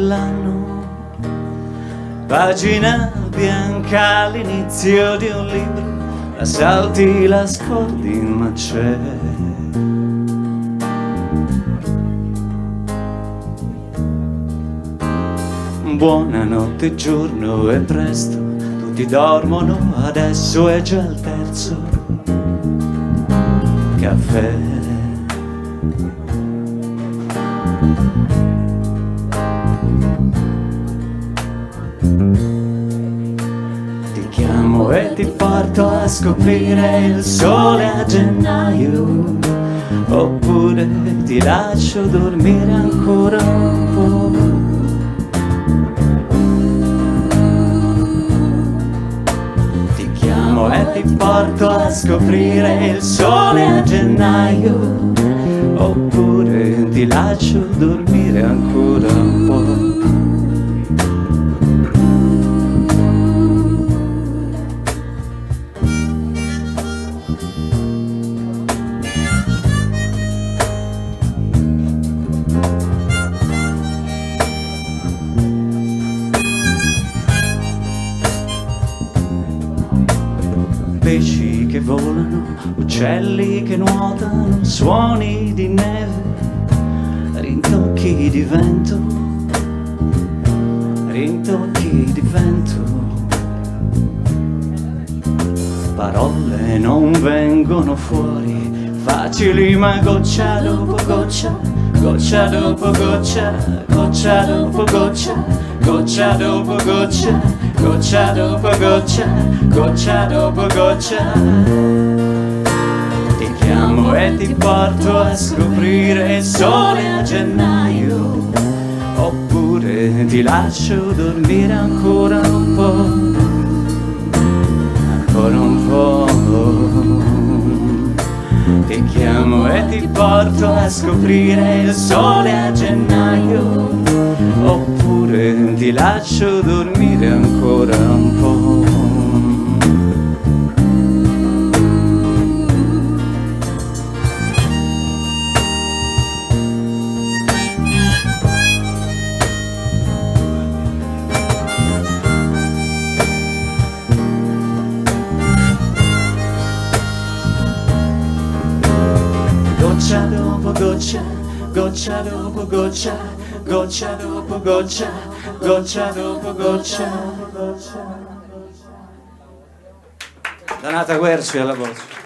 dell'anno, pagina bianca all'inizio di un libro, la salti, la scordi, ma c'è. Buonanotte, giorno è presto, tutti dormono, adesso è già il terzo caffè. Ti chiamo e ti porto a scoprire il sole a gennaio, oppure ti lascio dormire ancora un po'. E ti porto a scoprire il sole a gennaio, oppure ti lascio dormire ancora un po'. Pesci che volano, uccelli che nuotano, suoni di neve, rintocchi di vento, rintocchi di vento. Parole non vengono fuori, facili ma goccia dopo goccia, goccia dopo goccia, goccia dopo goccia, goccia dopo goccia, goccia dopo goccia, goccia dopo goccia. Ti chiamo e ti porto a scoprire il sole a gennaio, oppure ti lascio dormire ancora un po', ancora un po'. Ti chiamo e ti porto a scoprire il sole a gennaio, oppure ti lascio dormire ancora un po'. Goccia dopo goccia, goccia dopo goccia, goccia dopo goccia, goccia dopo goccia. Donata Guerci alla voce.